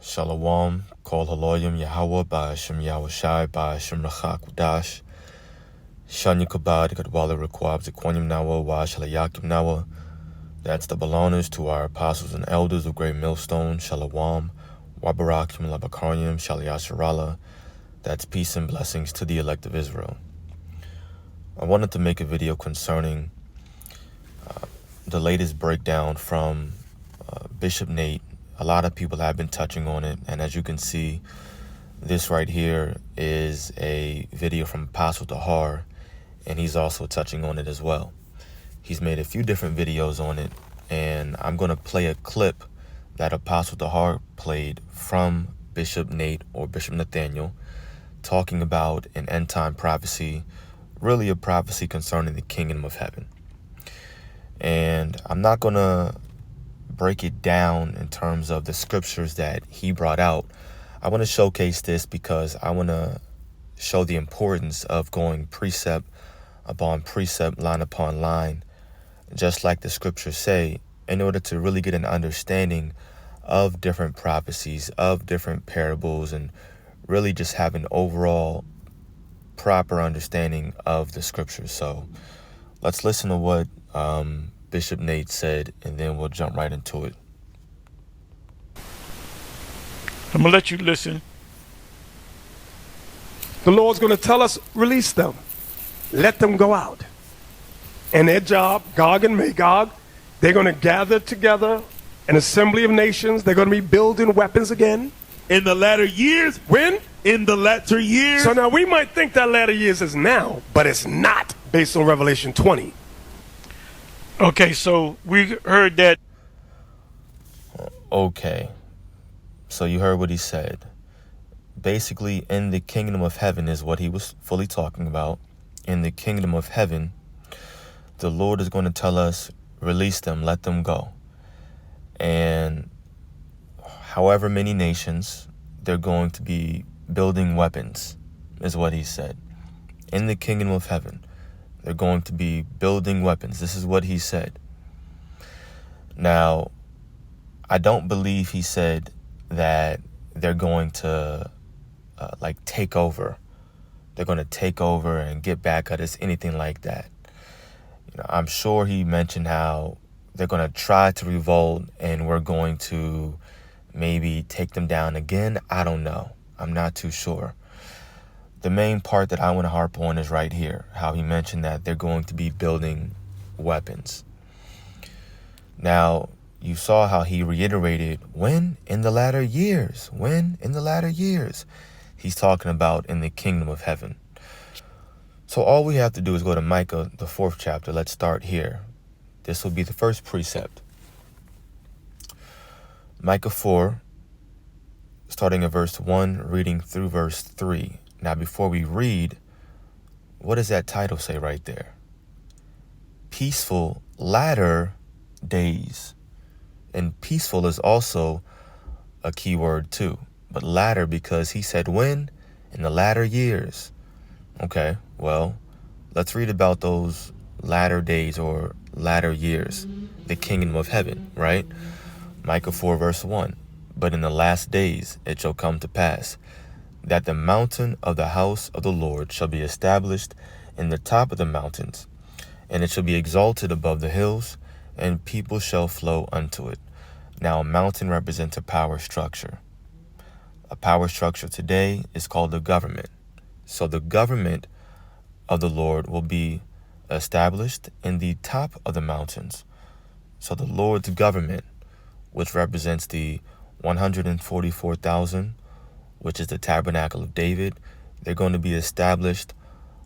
Shalom, Kol Haloyim Yahweh, Ba'ashem Yahushai, Ba'ashem Rachak Wadash, Shanya Kabad, Kadwala Rekwab, Zequanium Nawa, Wa Shalayakim Nawa. That's the belongers to our apostles and elders of Great Millstone, Shalom, Wabarakim Labakaryim, Shalayasharala. That's peace and blessings to the elect of Israel. I wanted to make a video concerning the latest breakdown from Bishop Nate. A lot of people have been touching on it, and as you can see, this right here is a video from Apostle Tahar, and he's also touching on it as well. He's made a few different videos on it, and I'm going to play a clip that Apostle Tahar played from Bishop Nate or Bishop Nathaniel talking about an end-time prophecy, really a prophecy concerning the kingdom of heaven. And I'm not going to break it down in terms of the scriptures that he brought out. I want to showcase this because I want to show the importance of going precept upon precept, line upon line, just like the scriptures say, in order to really get an understanding of different prophecies, of different parables, and really just have an overall proper understanding of the scriptures. So let's listen to what Bishop Nate said, and then we'll jump right into it. I'm going to let you listen. The Lord's going to tell us, release them. Let them go out. And their job, Gog and Magog, they're going to gather together an assembly of nations. They're going to be building weapons again. In the latter years. When? In the latter years. So now we might think that latter years is now, but it's not based on Revelation 20. Okay, so we heard that. Okay, so you heard what he said. Basically, in the kingdom of heaven is what he was fully talking about. In the kingdom of heaven, the Lord is going to tell us, release them, let them go. And however many nations, they're going to be building weapons, is what he said. In the kingdom of heaven, they're going to be building weapons. This is what he said. Now, I don't believe he said that they're going to take over. They're going to take over and get back at us, anything like that. I'm sure he mentioned how they're going to try to revolt and we're going to maybe take them down again. I don't know. I'm not too sure. The main part that I want to harp on is right here, how he mentioned that they're going to be building weapons. Now, you saw how he reiterated, when? In the latter years. When? In the latter years. He's talking about in the kingdom of heaven. So all we have to do is go to Micah, the 4th chapter. Let's start here. This will be the first precept. Micah 4, starting at verse 1, reading through verse 3. Now, before we read, what does that title say right there? Peaceful latter days. And peaceful is also a key word too. But latter because he said when? In the latter years. Okay, well, let's read about those latter days or latter years. The kingdom of heaven, right? Micah 4 verse 1. But in the last days it shall come to pass that the mountain of the house of the Lord shall be established in the top of the mountains, and it shall be exalted above the hills, and people shall flow unto it. Now, a mountain represents a power structure. A power structure today is called the government. So the government of the Lord will be established in the top of the mountains. So the Lord's government, which represents the 144,000, which is the tabernacle of David, they're going to be established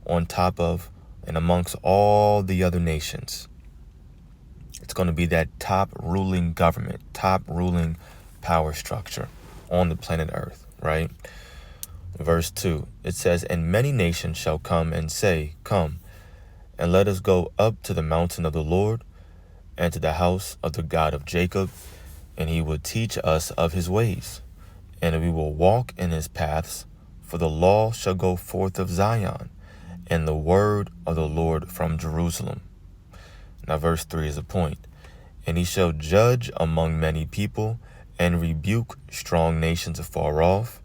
on top of and amongst all the other nations. It's going to be that top ruling government, top ruling power structure on the planet Earth, right? Verse 2, it says, and many nations shall come and say, come, and let us go up to the mountain of the Lord, and to the house of the God of Jacob, and he will teach us of his ways, and we will walk in his paths, for the law shall go forth of Zion, and the word of the Lord from Jerusalem. Now verse 3 is a point. And he shall judge among many people, and rebuke strong nations afar off,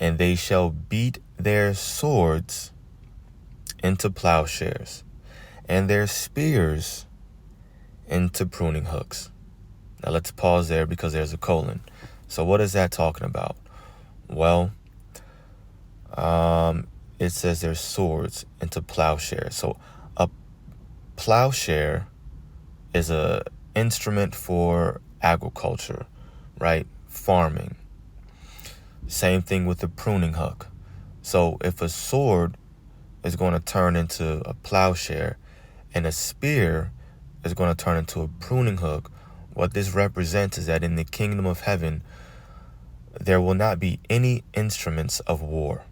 and they shall beat their swords into plowshares, and their spears into pruning hooks. Now let's pause there because there's a colon. So what is that talking about? Well, it says their swords into plowshares. So a plowshare is a instrument for agriculture, right? Farming. Same thing with the pruning hook. So if a sword is going to turn into a plowshare and a spear is going to turn into a pruning hook, what this represents is that in the kingdom of heaven, there will not be any instruments of war,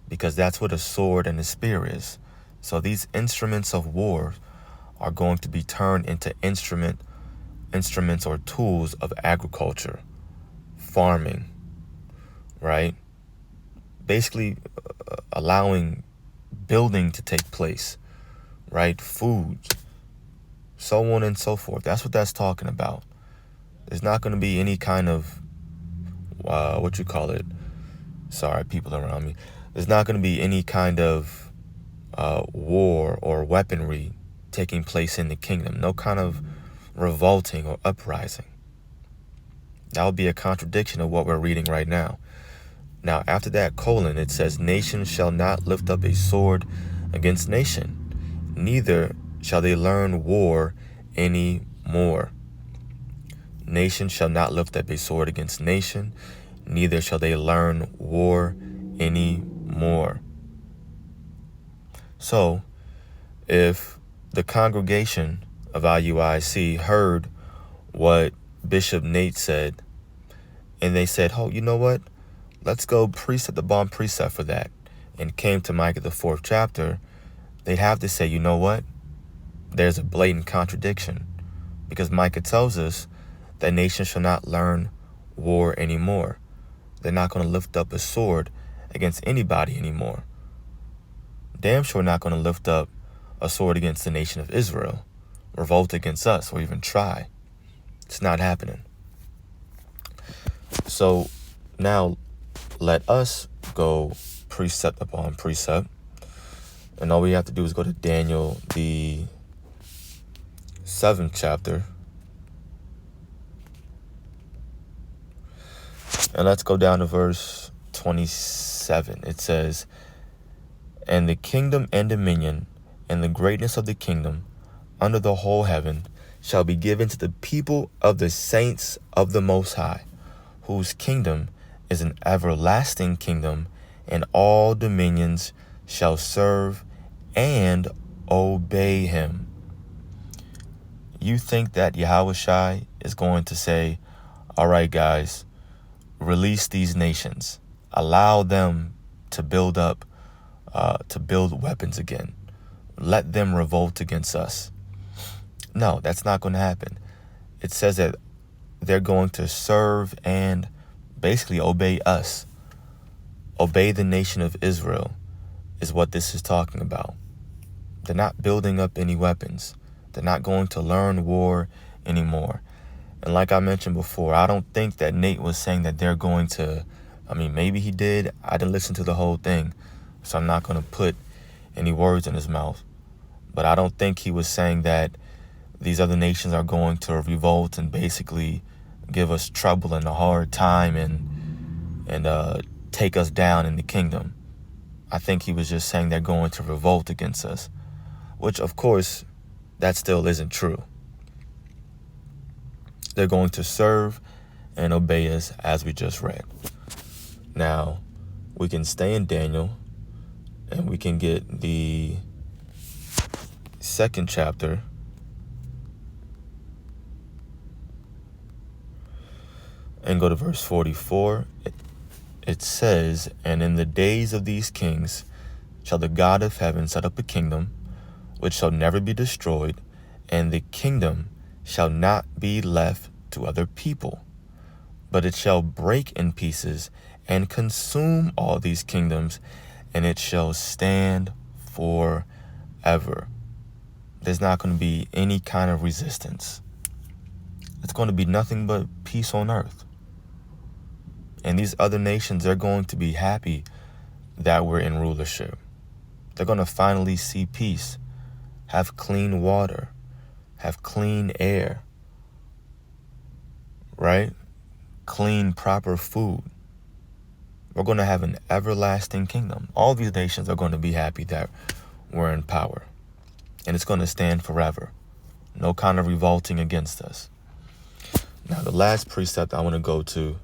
because that's what a sword and a spear is. So these instruments of war are going to be turned into instruments or tools of agriculture, farming, right? Basically allowing building to take place, right? Food, so on and so forth. That's what that's talking about. There's not going to be any kind of, sorry, people around me. There's not going to be any kind of war or weaponry taking place in the kingdom. No kind of revolting or uprising. That would be a contradiction of what we're reading right now. Now, after that colon, it says, nation shall not lift up a sword against nation, neither shall they learn war any more. Nation shall not lift up a sword against nation, neither shall they learn war any more. So, if the congregation of IUIC heard what Bishop Nate said, and they said, oh, you know what? Let's go precept upon precept for that, and came to Micah the 4th chapter, they'd have to say, you know what? There's a blatant contradiction, because Micah tells us that nations shall not learn war anymore. They're not going to lift up a sword against anybody anymore. Damn sure not going to lift up a sword against the nation of Israel, revolt against us, or even try. It's not happening. So now let us go precept upon precept. And all we have to do is go to Daniel, the 7th chapter. And let's go down to verse 27. It says, and the kingdom and dominion and the greatness of the kingdom under the whole heaven shall be given to the people of the saints of the Most High, whose kingdom is an everlasting kingdom, and all dominions shall serve and obey him. You think that Yahushua is going to say, all right, guys, release these nations, allow them to build weapons again, let them revolt against us? No, that's not going to happen. It says that they're going to serve and basically obey us. Obey the nation of Israel is what this is talking about. They're not building up any weapons. They're not going to learn war anymore. And like I mentioned before, I don't think that Nate was saying that they're going to, maybe he did. I didn't listen to the whole thing, so I'm not going to put any words in his mouth. But I don't think he was saying that these other nations are going to revolt and basically give us trouble and a hard time and take us down in the kingdom. I think he was just saying they're going to revolt against us, which, of course, that still isn't true. They're going to serve and obey us, as we just read. Now, we can stay in Daniel, and we can get the 2nd chapter. And go to verse 44. It says, and in the days of these kings shall the God of heaven set up a kingdom, which shall never be destroyed, and the kingdom shall not be left to other people, but it shall break in pieces and consume all these kingdoms, and it shall stand forever. There's not going to be any kind of resistance. It's going to be nothing but peace on earth. And these other nations, they're going to be happy that we're in rulership. They're going to finally see peace, have clean water, have clean air, right? Clean, proper food. We're going to have an everlasting kingdom. All these nations are going to be happy that we're in power. And it's going to stand forever. No kind of revolting against us. Now, the last precept I want to go to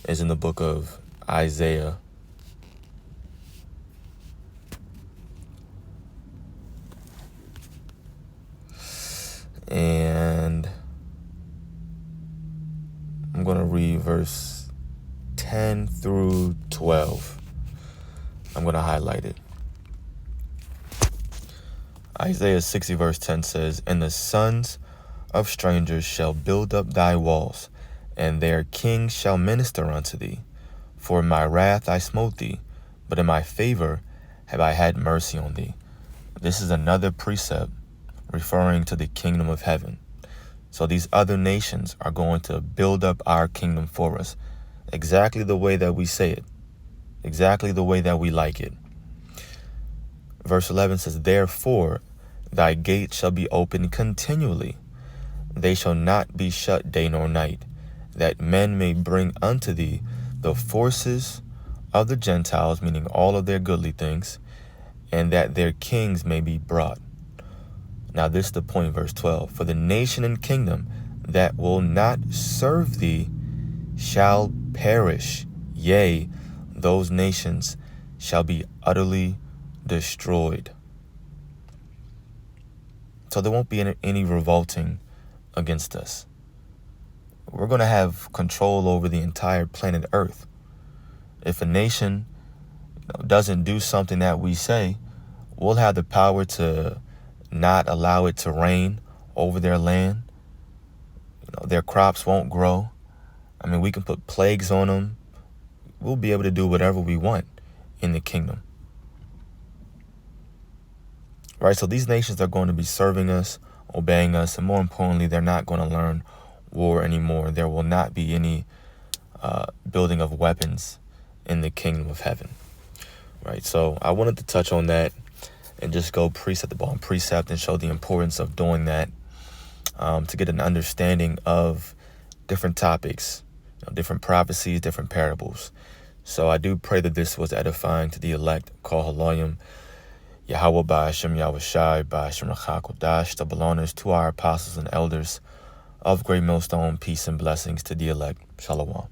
is in the book of Isaiah. And I'm going to read verse 10 through 12. I'm going to highlight it. Isaiah 60 verse 10 says, "And the sons of strangers shall build up thy walls, and their kings shall minister unto thee. For in my wrath I smote thee, but in my favor have I had mercy on thee." This is another precept referring to the kingdom of heaven. So these other nations are going to build up our kingdom for us, exactly the way that we say it, exactly the way that we like it. Verse 11 says, "Therefore thy gates shall be open continually. They shall not be shut day nor night, that men may bring unto thee the forces of the Gentiles," meaning all of their goodly things, "and that their kings may be brought." Now this is the point, verse 12. "For the nation and kingdom that will not serve thee shall perish. Yea, those nations shall be utterly destroyed." So there won't be any revolting against us. We're going to have control over the entire planet Earth. If a nation doesn't do something that we say, we'll have the power to not allow it to rain over their land. Their crops won't grow. I mean, we can put plagues on them. We'll be able to do whatever we want in the kingdom. Right? So these nations are going to be serving us, obeying us, and more importantly, they're not going to learn war anymore. There will not be any building of weapons in the kingdom of heaven. Right? So I wanted to touch on that and just go precept upon precept and show the importance of doing that, to get an understanding of different topics, different prophecies, different parables. So I do pray that this was edifying to the elect. Call Halayim, Yahweh Ba'ashem Yahushai Ba'ashem Rachakodash, double honors to our apostles and elders of Great Millstone, peace and blessings to the elect. Shalom.